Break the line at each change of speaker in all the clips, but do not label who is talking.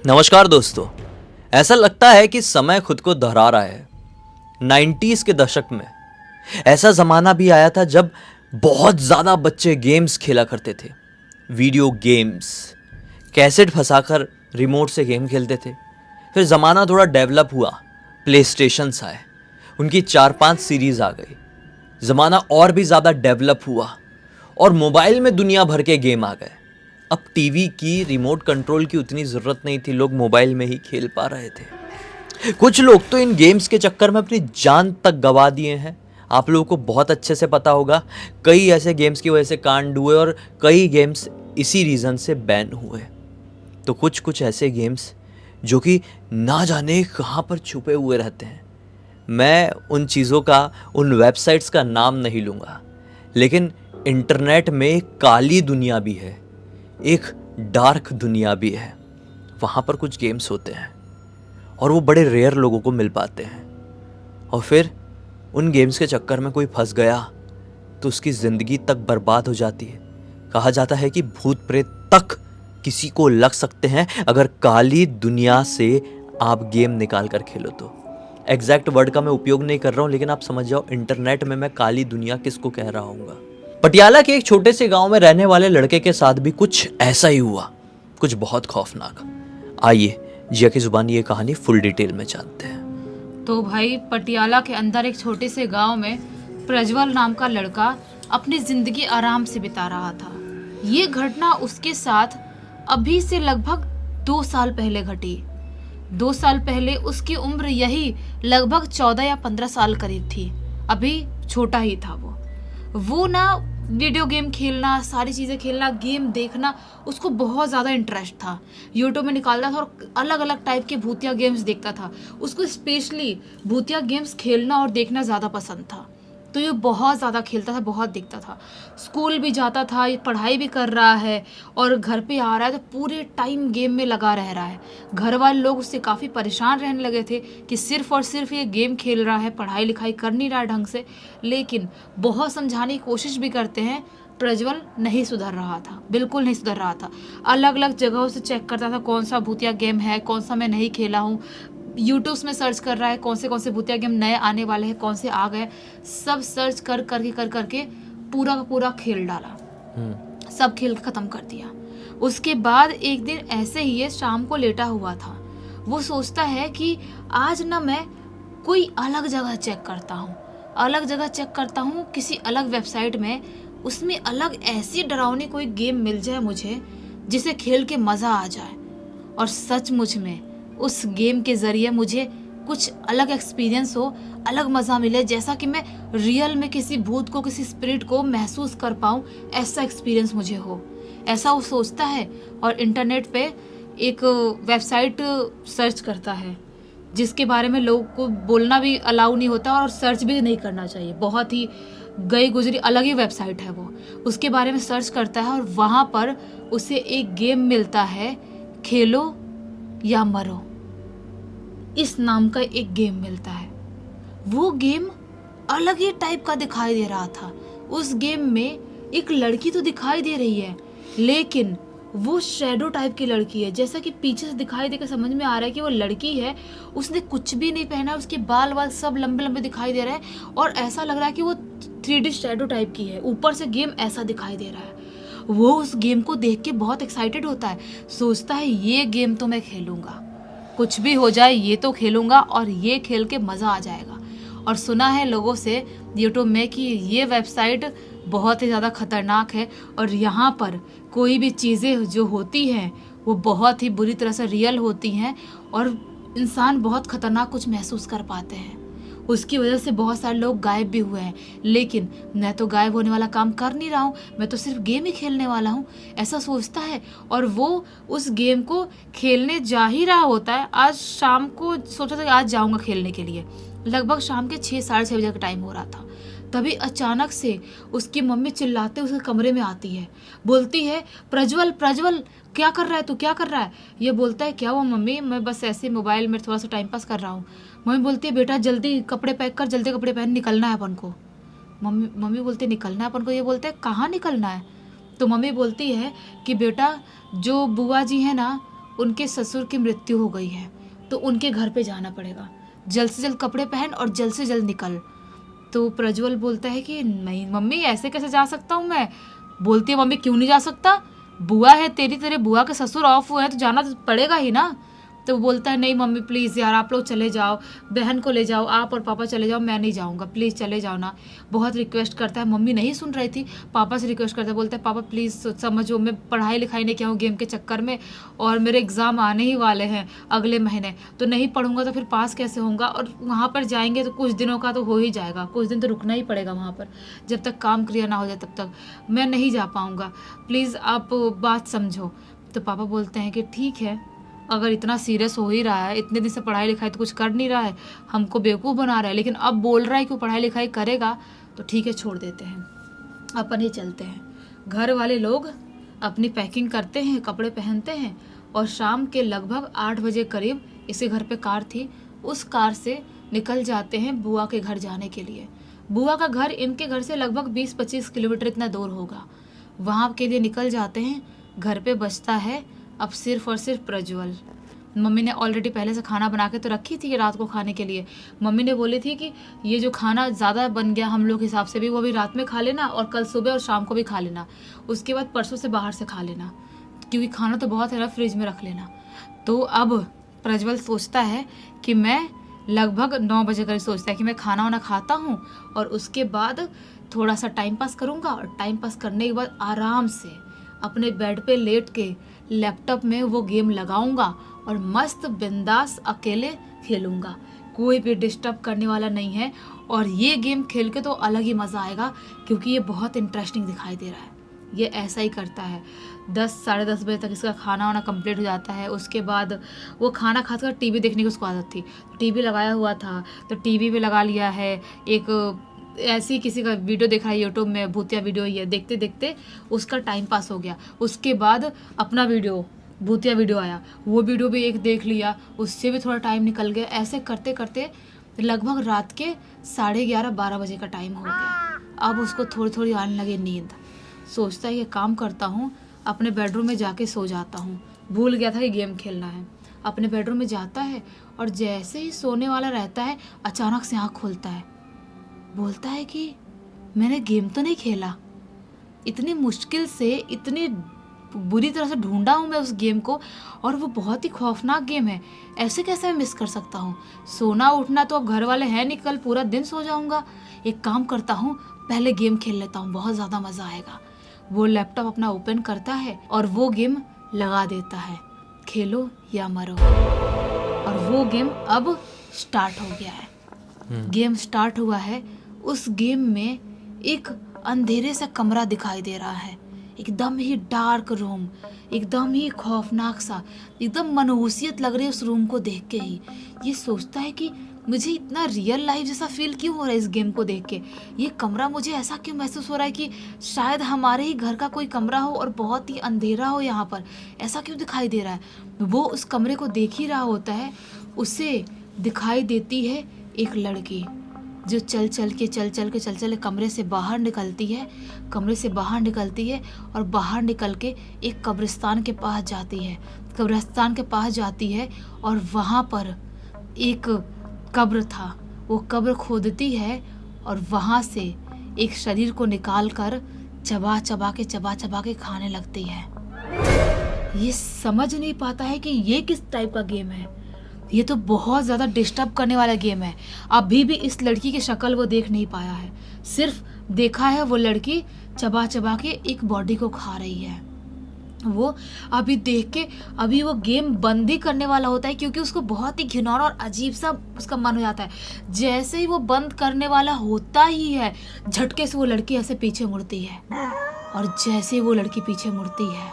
नमस्कार दोस्तों। ऐसा लगता है कि समय खुद को दोहरा रहा है। 90s के दशक में ऐसा ज़माना भी आया था जब बहुत ज़्यादा बच्चे गेम्स खेला करते थे। वीडियो गेम्स, कैसेट फंसाकर रिमोट से गेम खेलते थे। फिर ज़माना थोड़ा डेवलप हुआ, प्ले स्टेशंस आए, उनकी 4-5 सीरीज़ आ गई। ज़माना और भी ज़्यादा डेवलप हुआ और मोबाइल में दुनिया भर के गेम आ गए। अब टीवी की रिमोट कंट्रोल की उतनी ज़रूरत नहीं थी, लोग मोबाइल में ही खेल पा रहे थे। कुछ लोग तो इन गेम्स के चक्कर में अपनी जान तक गंवा दिए हैं। आप लोगों को बहुत अच्छे से पता होगा, कई ऐसे गेम्स की वजह से कांड हुए और कई गेम्स इसी रीज़न से बैन हुए। तो कुछ कुछ ऐसे गेम्स जो कि ना जाने कहाँ पर छुपे हुए रहते हैं। मैं उन चीज़ों का, उन वेबसाइट्स का नाम नहीं लूँगा, लेकिन इंटरनेट में एक काली दुनिया भी है, एक डार्क दुनिया भी है। वहाँ पर कुछ गेम्स होते हैं और वो बड़े रेयर लोगों को मिल पाते हैं। और फिर उन गेम्स के चक्कर में कोई फंस गया तो उसकी ज़िंदगी तक बर्बाद हो जाती है। कहा जाता है कि भूत प्रेत तक किसी को लग सकते हैं अगर काली दुनिया से आप गेम निकाल कर खेलो तो। एग्जैक्ट वर्ड का मैं उपयोग नहीं कर रहा हूँ, लेकिन आप समझ जाओ इंटरनेट में मैं काली दुनिया किसको कह रहा हूँगा। पटियाला के एक छोटे से गांव में रहने वाले लड़के के साथ भी कुछ ऐसा ही हुआ, कुछ बहुत खौफनाक। आइए जिया की जुबानी ये कहानी फुल डिटेल में जानते हैं।
तो भाई पटियाला के अंदर एक छोटे से गांव में प्रज्वल नाम का लड़का अपनी जिंदगी आराम से बिता रहा था। ये घटना उसके साथ अभी से लगभग 2 साल पहले घटी। 2 साल पहले उसकी उम्र यही लगभग 14 या 15 साल करीब थी। अभी छोटा ही था वो ना वीडियो गेम खेलना, सारी चीज़ें खेलना, गेम देखना उसको बहुत ज़्यादा इंटरेस्ट था। यूट्यूब में निकालता था और अलग अलग टाइप के भूतिया गेम्स देखता था। उसको स्पेशली भूतिया गेम्स खेलना और देखना ज़्यादा पसंद था, तो ये बहुत ज़्यादा खेलता था, बहुत देखता था। स्कूल भी जाता था, ये पढ़ाई भी कर रहा है और घर पे आ रहा है तो पूरे टाइम गेम में लगा रह रहा है। घर वाले लोग उससे काफ़ी परेशान रहने लगे थे कि सिर्फ और सिर्फ ये गेम खेल रहा है, पढ़ाई लिखाई कर नहीं रहा है ढंग से। लेकिन बहुत समझाने की कोशिश भी करते हैं, प्रज्वल नहीं सुधर रहा था, बिल्कुल नहीं सुधर रहा था। अलग अलग जगहों से चेक करता था कौन सा भूतिया गेम है, कौन सा मैं नहीं खेला हूँ। यूट्यूब में सर्च कर रहा है कौन से भूतिया गेम नए आने वाले हैं, कौन से आ गए। सब सर्च कर करके पूरा का पूरा खेल डाला, सब खेल खत्म कर दिया। उसके बाद एक दिन ऐसे ही ये शाम को लेटा हुआ था। वो सोचता है कि आज ना मैं कोई अलग जगह चेक करता हूँ, अलग जगह चेक करता हूँ, किसी अलग वेबसाइट में, उसमें अलग ऐसी डरावनी कोई गेम मिल जाए मुझे जिसे खेल के मज़ा आ जाए। और सचमुच में उस गेम के ज़रिए मुझे कुछ अलग एक्सपीरियंस हो, अलग मज़ा मिले, जैसा कि मैं रियल में किसी भूत को, किसी स्पिरिट को महसूस कर पाऊँ, ऐसा एक्सपीरियंस मुझे हो। ऐसा वो सोचता है और इंटरनेट पे एक वेबसाइट सर्च करता है जिसके बारे में लोगों को बोलना भी अलाउ नहीं होता और सर्च भी नहीं करना चाहिए। बहुत ही गई गुजरी अलग ही वेबसाइट है वो। उसके बारे में सर्च करता है और वहाँ पर उसे एक गेम मिलता है, खेलो या मरो, इस नाम का एक गेम मिलता है। वो गेम अलग ही टाइप का दिखाई दे रहा था। उस गेम में एक लड़की तो दिखाई दे रही है, लेकिन वो शैडो टाइप की लड़की है। जैसा कि पीछे से दिखाई देकर समझ में आ रहा है कि वो लड़की है, उसने कुछ भी नहीं पहना, उसके बाल वाल सब लंबे लंबे दिखाई दे रहे हैं और ऐसा लग रहा है कि वो 3D शैडो टाइप की है। ऊपर से गेम ऐसा दिखाई दे रहा है। वो उस गेम को देख के बहुत एक्साइटेड होता है, सोचता है ये गेम तो मैं खेलूंगा, कुछ भी हो जाए ये तो खेलूंगा और ये खेल के मज़ा आ जाएगा। और सुना है लोगों से यूट्यूब में कि ये वेबसाइट बहुत ही ज़्यादा ख़तरनाक है और यहाँ पर कोई भी चीज़ें जो होती हैं वो बहुत ही बुरी तरह से रियल होती हैं और इंसान बहुत ख़तरनाक कुछ महसूस कर पाते हैं। उसकी वजह से बहुत सारे लोग गायब भी हुए हैं। लेकिन मैं तो गायब होने वाला काम कर नहीं रहा हूँ, मैं तो सिर्फ गेम ही खेलने वाला हूँ, ऐसा सोचता है। और वो उस गेम को खेलने जा ही रहा होता है। आज शाम को सोचा था कि आज जाऊँगा खेलने के लिए। लगभग शाम के 6-6:30 बजे का टाइम हो रहा था। तभी अचानक से उसकी मम्मी चिल्लाते उसके कमरे में आती है, बोलती है, प्रज्वल प्रज्वल क्या कर रहा है तू, क्या कर रहा है? ये बोलता है, क्या हुआ मम्मी, मैं बस ऐसे मोबाइल में थोड़ा सा टाइम पास कर रहा हूँ। मम्मी बोलती है, बेटा जल्दी कपड़े पैक कर, जल्दी कपड़े पहन, निकलना है अपन को। मम्मी बोलती है, निकलना है अपन को? ये बोलते हैं, कहाँ निकलना है? तो मम्मी बोलती है कि बेटा जो बुआ जी हैं ना, उनके ससुर की मृत्यु हो गई है, तो उनके घर पे जाना पड़ेगा। जल्द से जल्द कपड़े पहन और जल्द से जल्द निकल। तो प्रज्वल बोलता है कि नहीं मम्मी, ऐसे कैसे जा सकता हूँ मैं। बोलती है मम्मी क्यों नहीं जा सकता, बुआ है तेरी, तेरे बुआ के ससुर ऑफ हुए हैं तो जाना तो पड़ेगा ही ना। तो वो बोलता है नहीं मम्मी प्लीज़ यार, आप लोग चले जाओ, बहन को ले जाओ, आप और पापा चले जाओ, मैं नहीं जाऊँगा, प्लीज़ चले जाओ ना। बहुत रिक्वेस्ट करता है। मम्मी नहीं सुन रही थी, पापा से रिक्वेस्ट करता है। बोलता है पापा प्लीज़ समझो, मैं पढ़ाई लिखाई नहीं किया हूँ गेम के चक्कर में, और मेरे एग्ज़ाम आने ही वाले हैं अगले महीने, तो नहीं पढ़ूंगा तो फिर पास कैसे होऊंगा, और वहाँ पर जाएंगे तो कुछ दिनों का तो हो ही जाएगा, कुछ दिन तो रुकना ही पड़ेगा वहाँ पर, जब तक काम क्लियर ना हो जाए तब तक मैं नहीं जा पाऊँगा, प्लीज़ आप बात समझो। तो पापा बोलते हैं कि ठीक है, अगर इतना सीरियस हो ही रहा है, इतने दिन से पढ़ाई लिखाई तो कुछ कर नहीं रहा है, हमको बेवकूफ़ बना रहा है, लेकिन अब बोल रहा है कि वो पढ़ाई लिखाई करेगा, तो ठीक है छोड़ देते हैं, अपन ही चलते हैं। घर वाले लोग अपनी पैकिंग करते हैं, कपड़े पहनते हैं, और शाम के लगभग 8 बजे करीब इसके घर पे कार थी, उस कार से निकल जाते हैं बुआ के घर जाने के लिए। बुआ का घर इनके घर से लगभग 20-25 किलोमीटर इतना दूर होगा। वहाँ के लिए निकल जाते हैं। घर पे बचता है अब सिर्फ और सिर्फ प्रज्वल। मम्मी ने ऑलरेडी पहले से खाना बना के तो रखी थी रात को खाने के लिए। मम्मी ने बोली थी कि ये जो खाना ज़्यादा बन गया हम लोग हिसाब से भी, वो भी रात में खा लेना, और कल सुबह और शाम को भी खा लेना, उसके बाद परसों से बाहर से खा लेना, क्योंकि खाना तो बहुत है ना, फ्रिज में रख लेना। तो अब प्रज्वल सोचता है कि मैं लगभग 9 बजे करीब सोचता है कि मैं खाना वाना खाता हूँ, और उसके बाद थोड़ा सा टाइम पास करूँगा, और टाइम पास करने के बाद आराम से अपने बेड पे लेट के लैपटॉप में वो गेम लगाऊंगा और मस्त बिंदास अकेले खेलूंगा, कोई भी डिस्टर्ब करने वाला नहीं है। और ये गेम खेल के तो अलग ही मज़ा आएगा, क्योंकि ये बहुत इंटरेस्टिंग दिखाई दे रहा है। ये ऐसा ही करता है। 10-10:30 बजे तक इसका खाना वाना कंप्लीट हो जाता है। उसके बाद वो खाना खाकर टीवी देखने की उसको आदत थी, टीवी लगाया हुआ था तो टीवी पे लगा लिया है, एक ऐसी किसी का वीडियो देखा है यूट्यूब में, भूतिया वीडियो ही है, देखते देखते उसका टाइम पास हो गया। उसके बाद अपना वीडियो, भूतिया वीडियो आया, वो वीडियो भी एक देख लिया, उससे भी थोड़ा टाइम निकल गया। ऐसे करते करते लगभग रात के 11:30-12 बजे का टाइम हो गया। अब उसको थोड़ी थोड़ी आने लगी नींद। सोचता है ये काम करता हूँ, अपने बेडरूम में जाके सो जाता हूँ, भूल गया था कि गेम खेलना है। अपने बेडरूम में जाता है और जैसे ही सोने वाला रहता है, अचानक से आँख खोलता है। बोलता है कि मैंने गेम तो नहीं खेला, इतनी मुश्किल से, इतनी बुरी तरह से ढूंढा हूँ मैं उस गेम को, और वो बहुत ही खौफनाक गेम है, ऐसे कैसे मैं मिस कर सकता हूँ। सोना उठना तो अब घर वाले हैं नहीं, कल पूरा दिन सो जाऊँगा। एक काम करता हूँ, पहले गेम खेल लेता हूँ, बहुत ज़्यादा मज़ा आएगा। वो लैपटॉप अपना ओपन करता है और वो गेम लगा देता है, खेलो या मरो। और वो गेम अब स्टार्ट हो गया है। गेम स्टार्ट हुआ है। उस गेम में एक अंधेरे सा कमरा दिखाई दे रहा है, एकदम ही डार्क रूम, एकदम ही खौफनाक सा, एकदम मनहूसियत लग रही है उस रूम को देख के ही। ये सोचता है कि मुझे इतना रियल लाइफ जैसा फील क्यों हो रहा है इस गेम को देख के। ये कमरा मुझे ऐसा क्यों महसूस हो रहा है कि शायद हमारे ही घर का कोई कमरा हो और बहुत ही अंधेरा हो यहाँ पर, ऐसा क्यों दिखाई दे रहा है। वो उस कमरे को देख ही रहा होता है, उसे दिखाई देती है एक लड़की, जो चल चल के कमरे से बाहर निकलती है, कमरे से बाहर निकलती है और बाहर निकल के एक कब्रिस्तान के पास जाती है। कब्रिस्तान के पास जाती है और वहाँ पर एक कब्र था, वो कब्र खोदती है और वहाँ से एक शरीर को निकाल कर चबा चबा के खाने लगती है। ये समझ नहीं पाता है कि ये किस टाइप का गेम है, ये तो बहुत ज़्यादा डिस्टर्ब करने वाला गेम है। अभी भी इस लड़की की शक्ल वो देख नहीं पाया है, सिर्फ देखा है वो लड़की चबा चबा के एक बॉडी को खा रही है। वो अभी देख के अभी वो गेम बंद ही करने वाला होता है, क्योंकि उसको बहुत ही घिनौना और अजीब सा उसका मन हो जाता है। जैसे ही वो बंद करने वाला होता ही है, झटके से वो लड़की ऐसे पीछे मुड़ती है, और जैसे वो लड़की पीछे मुड़ती है,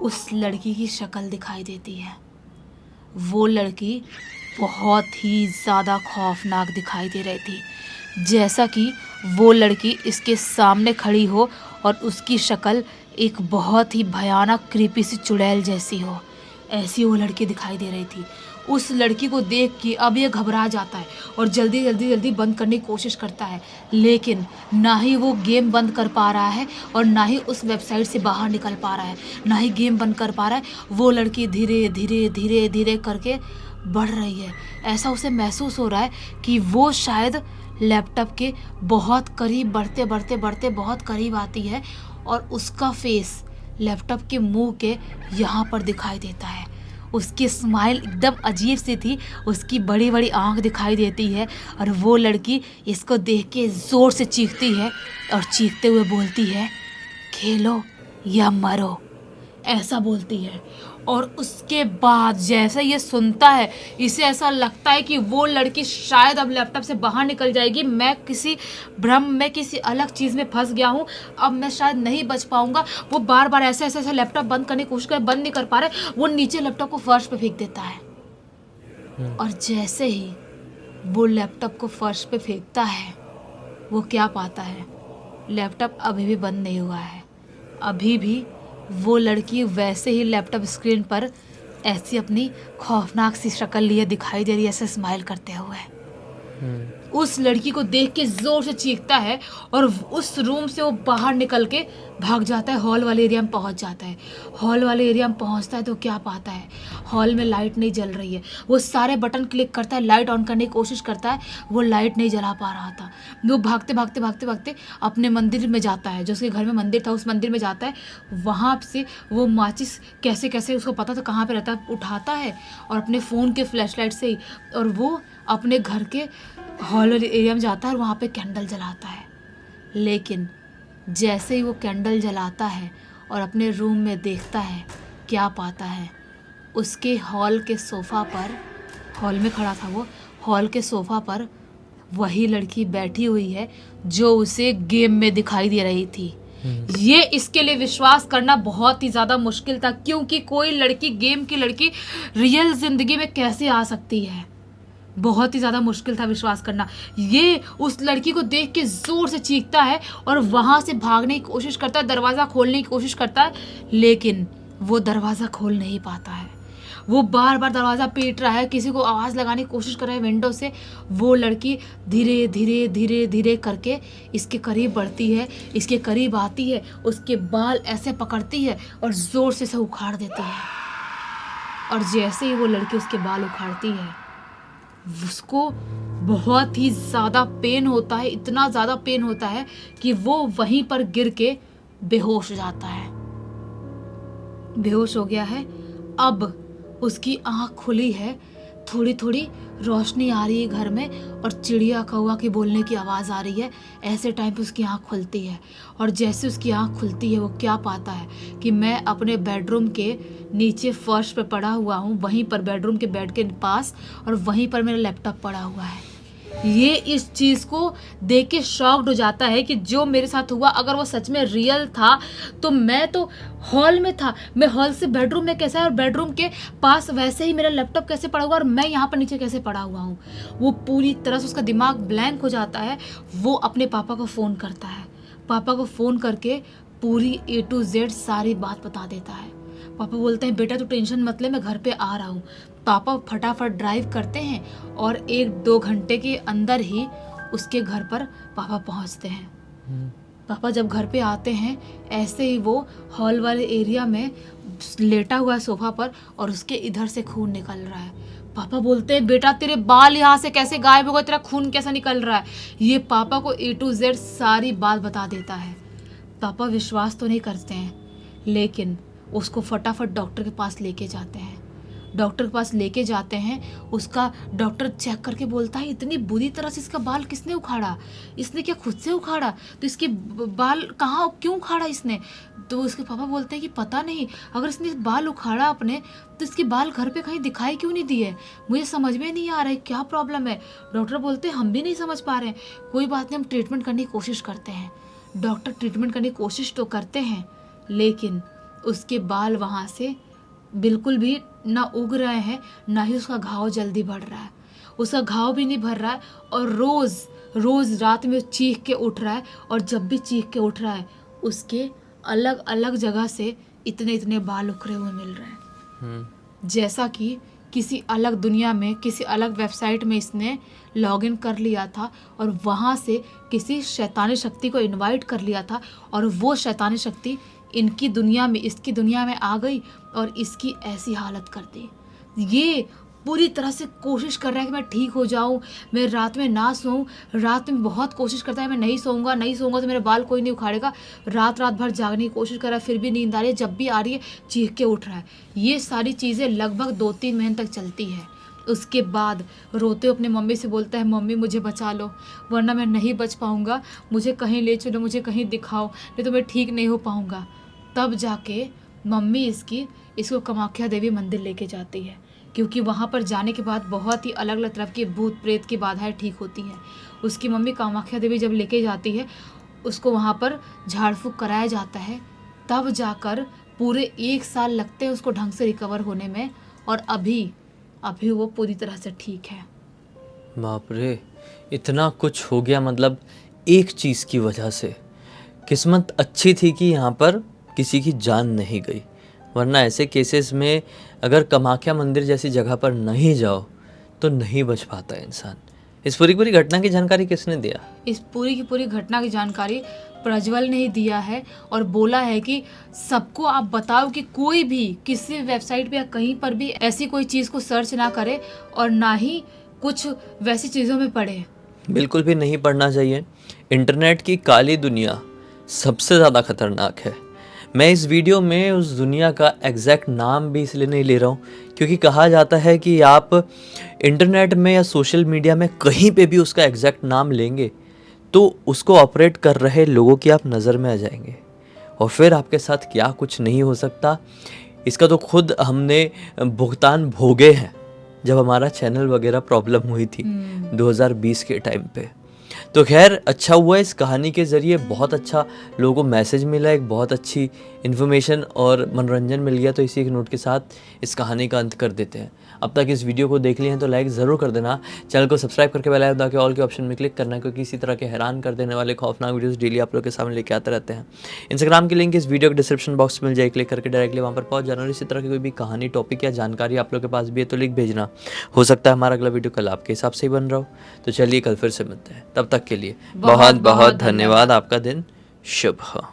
उस लड़की की शक्ल दिखाई देती है। वो लड़की बहुत ही ज़्यादा खौफनाक दिखाई दे रही थी, जैसा कि वो लड़की इसके सामने खड़ी हो और उसकी शक्ल एक बहुत ही भयानक क्रीपी सी चुड़ैल जैसी हो, ऐसी वो लड़की दिखाई दे रही थी। उस लड़की को देख के अब ये घबरा जाता है और जल्दी जल्दी जल्दी बंद करने की कोशिश करता है, लेकिन ना ही वो गेम बंद कर पा रहा है और ना ही उस वेबसाइट से बाहर निकल पा रहा है, ना ही गेम बंद कर पा रहा है। वो लड़की धीरे धीरे धीरे धीरे करके बढ़ रही है। ऐसा उसे महसूस हो रहा है कि वो शायद लैपटॉप के बहुत करीब बढ़ते बढ़ते बढ़ते बहुत करीब आती है और उसका फेस लैपटॉप के मुंह के यहाँ पर दिखाई देता है। उसकी स्माइल एकदम अजीब सी थी, उसकी बड़ी बड़ी आंख दिखाई देती है और वो लड़की इसको देख के ज़ोर से चीखती है और चीखते हुए बोलती है, खेलो या मरो, ऐसा बोलती है। और उसके बाद जैसे ये सुनता है, इसे ऐसा लगता है कि वो लड़की शायद अब लैपटॉप से बाहर निकल जाएगी, मैं किसी भ्रम में किसी अलग चीज़ में फंस गया हूँ, अब मैं शायद नहीं बच पाऊंगा। वो बार बार ऐसे ऐसे ऐसे लैपटॉप बंद करने की कोशिश कर, बंद नहीं कर पा रहे, वो नीचे लैपटॉप को फर्श पे फेंक देता है। और जैसे ही वो लैपटॉप को फर्श पे फेंकता है, वो क्या पाता है, लैपटॉप अभी भी बंद नहीं हुआ है। अभी भी वो लड़की वैसे ही लैपटॉप स्क्रीन पर ऐसी अपनी खौफनाक सी शक्ल लिए दिखाई दे रही है, ऐसे स्माइल करते हुए। उस लड़की को देख के जोर से चीखता है और उस रूम से वो बाहर निकल के भाग जाता है, हॉल वाले एरिया में पहुंच जाता है। हॉल वाले एरिया में पहुंचता है तो क्या पाता है, हॉल में लाइट नहीं जल रही है। वो सारे बटन क्लिक करता है, लाइट ऑन करने की कोशिश करता है, वो लाइट नहीं जला पा रहा था। वो भागते भागते भागते भागते अपने मंदिर में जाता है, जो उसके घर में मंदिर था उस मंदिर में जाता है। वहाँ से वो माचिस कैसे कैसे उसको पता था कहाँ पे रहता है, उठाता है और अपने फ़ोन के फ्लैशलाइट से ही और वो अपने घर के हॉल एरिया में जाता है और वहाँ पे कैंडल जलाता है। लेकिन जैसे ही वो कैंडल जलाता है और अपने रूम में देखता है, क्या पाता है, उसके हॉल के सोफ़ा पर, हॉल में खड़ा था वो, हॉल के सोफ़ा पर वही लड़की बैठी हुई है जो उसे गेम में दिखाई दे रही थी। ये इसके लिए विश्वास करना बहुत ही ज़्यादा मुश्किल था, क्योंकि कोई लड़की, गेम की लड़की रियल ज़िंदगी में कैसे आ सकती है, बहुत ही ज़्यादा मुश्किल था विश्वास करना। ये उस लड़की को देख के ज़ोर से चीखता है और वहाँ से भागने की कोशिश करता है, दरवाज़ा खोलने की कोशिश करता है, लेकिन वो दरवाज़ा खोल नहीं पाता है। वो बार बार दरवाज़ा पीट रहा है, किसी को आवाज़ लगाने की कोशिश कर रहा है विंडो से। वो लड़की धीरे धीरे धीरे धीरे करके इसके करीब बढ़ती है, इसके करीब आती है, उसके बाल ऐसे पकड़ती है और ज़ोर से उसे उखाड़ देती है। और जैसे ही वो लड़की उसके बाल उखाड़ती है, उसको बहुत ही ज़्यादा पेन होता है, इतना ज़्यादा पेन होता है कि वो वहीं पर गिर के बेहोश हो जाता है। बेहोश हो गया है। अब उसकी आँख खुली है, थोड़ी थोड़ी रोशनी आ रही है घर में और चिड़िया कौवा की बोलने की आवाज़ आ रही है। ऐसे टाइम पे उसकी आँख खुलती है और जैसे उसकी आँख खुलती है, वो क्या पाता है कि मैं अपने बेडरूम के नीचे फर्श पे पड़ा हुआ हूँ, वहीं पर बेडरूम के बेड के पास, और वहीं पर मेरा लैपटॉप पड़ा हुआ है। ये इस चीज़ को देख के शॉक्ड हो जाता है कि जो मेरे साथ हुआ, अगर वो सच में रियल था तो मैं तो हॉल में था, मैं हॉल से बेडरूम में कैसे है और बेडरूम के पास वैसे ही मेरा लैपटॉप कैसे पड़ा हुआ और मैं यहाँ पर नीचे कैसे पड़ा हुआ हूँ। वो पूरी तरह से उसका दिमाग ब्लैंक हो जाता है। वो अपने पापा को फ़ोन करता है, पापा को फ़ोन करके पूरी A to Z सारी बात बता देता है। पापा बोलते हैं, बेटा तू टेंशन मत ले, मैं घर पे आ रहा हूँ। पापा फटाफट ड्राइव करते हैं और 1-2 घंटे के अंदर ही उसके घर पर पापा पहुँचते हैं। पापा जब घर पे आते हैं, ऐसे ही वो हॉल वाले एरिया में लेटा हुआ है सोफा पर और उसके इधर से खून निकल रहा है। पापा बोलते हैं, बेटा तेरे बाल यहाँ से कैसे गायब हो गए, तेरा खून कैसा निकल रहा है। ये पापा को A to Z सारी बात बता देता है। पापा विश्वास तो नहीं करते हैं, लेकिन उसको फटाफट डॉक्टर के पास लेके जाते हैं। डॉक्टर के पास लेके जाते हैं, उसका डॉक्टर चेक करके बोलता है, इतनी बुरी तरह से इसका बाल किसने उखाड़ा, इसने क्या खुद से उखाड़ा, तो इसके बाल कहाँ, क्यों उखाड़ा इसने। तो उसके पापा बोलते हैं कि पता नहीं, अगर इसने बाल उखाड़ा अपने तो इसके बाल घर पे कहीं दिखाई क्यों नहीं दिए, मुझे समझ में नहीं आ रहा है क्या प्रॉब्लम है। डॉक्टर बोलते हैं हम भी नहीं समझ पा रहे हैं, कोई बात नहीं, हम ट्रीटमेंट करने की कोशिश करते हैं। डॉक्टर ट्रीटमेंट करने की कोशिश तो करते हैं, लेकिन उसके बाल वहाँ से बिल्कुल भी ना उग रहे हैं, ना ही उसका घाव जल्दी बढ़ रहा है। उसका घाव भी नहीं भर रहा है और रोज़ रात में चीख के उठ रहा है, और जब भी चीख के उठ रहा है उसके अलग अलग जगह से इतने इतने बाल उखड़े हुए मिल रहे हैं। जैसा कि किसी अलग दुनिया में, किसी अलग वेबसाइट में इसने लॉगिन कर लिया था और वहाँ से किसी शैतानी शक्ति को इनवाइट कर लिया था और वो शैतानी शक्ति इनकी दुनिया में, इसकी दुनिया में आ गई और इसकी ऐसी हालत कर दी। ये पूरी तरह से कोशिश कर रहा है कि मैं ठीक हो जाऊं, मैं रात में ना सोऊं। रात में बहुत कोशिश करता है, मैं नहीं सोऊंगा तो मेरे बाल कोई नहीं उखाड़ेगा। रात भर जागने की कोशिश कर रहा है, फिर भी नींद आ रही है। जब भी आ रही है चीख के उठ रहा है। ये सारी चीज़ें लगभग 2-3 महीने तक चलती है। उसके बाद रोते अपनी मम्मी से बोलता है, मम्मी मुझे बचा लो वरना मैं नहीं बच पाऊँगा, मुझे कहीं ले चलो, मुझे कहीं दिखाओ, नहीं तो मैं ठीक नहीं हो पाऊँगा। तब जाके मम्मी इसको कामाख्या देवी मंदिर लेके जाती है, क्योंकि वहाँ पर जाने के बाद बहुत ही अलग अलग तरह के भूत प्रेत की बाधाएं ठीक होती हैं। उसकी मम्मी कामाख्या देवी जब लेके जाती है, उसको वहाँ पर झाड़ फूँक कराया जाता है। तब जाकर पूरे 1 साल लगते हैं उसको ढंग से रिकवर होने में, और अभी वो पूरी तरह से ठीक है।
बाप रे, इतना कुछ हो गया, मतलब एक चीज़ की वजह से। किस्मत अच्छी थी कि यहाँ पर किसी की जान नहीं गई, वरना ऐसे केसेस में अगर कामाख्या मंदिर जैसी जगह पर नहीं जाओ तो नहीं बच पाता इंसान। इस पूरी घटना की जानकारी किसने दिया?
इस पूरी की पूरी घटना की जानकारी प्रज्वल ने ही दिया है और बोला है कि सबको आप बताओ कि कोई भी किसी वेबसाइट पे या कहीं पर भी ऐसी कोई चीज़ को सर्च ना करे और ना ही कुछ वैसी चीज़ों में पड़े।
बिल्कुल भी नहीं पढ़ना चाहिए। इंटरनेट की काली दुनिया सबसे ज़्यादा खतरनाक है। मैं इस वीडियो में उस दुनिया का एग्जैक्ट नाम भी इसलिए नहीं ले रहा हूँ क्योंकि कहा जाता है कि आप इंटरनेट में या सोशल मीडिया में कहीं पे भी उसका एग्जैक्ट नाम लेंगे तो उसको ऑपरेट कर रहे लोगों की आप नज़र में आ जाएंगे और फिर आपके साथ क्या कुछ नहीं हो सकता, इसका तो खुद हमने भुगतान भोगे हैं जब हमारा चैनल वगैरह प्रॉब्लम हुई थी 2020 के टाइम पे। तो खैर अच्छा हुआ, इस कहानी के ज़रिए बहुत अच्छा लोगों को मैसेज मिला, एक बहुत अच्छी इन्फॉर्मेशन और मनोरंजन मिल गया। तो इसी एक नोट के साथ इस कहानी का अंत कर देते हैं। अब तक इस वीडियो को देख लिए हैं तो लाइक ज़रूर कर देना, चैनल को सब्सक्राइब करके बेल आइकन दबा के ऑल के ऑप्शन में क्लिक करना, क्योंकि इसी तरह के हैरान कर देने वाले खौफनाक वीडियोस डेली आप लोग के सामने लेके आते रहते हैं। इंस्टाग्राम की लिंक इस वीडियो के डिस्क्रिप्शन बॉक्स में मिल जाए, क्लिक करके डायरेक्टली वहाँ पर पहुँच जाना। और इसी तरह की कोई भी कहानी, टॉपिक या जानकारी आप लोग के पास भी है तो लिख भेजना। हो सकता है हमारा अगला वीडियो कल आपके हिसाब से ही बन रहा हो। तो चलिए कल फिर से मिलते हैं, तब तक के लिए बहुत बहुत धन्यवाद। आपका दिन शुभ हो।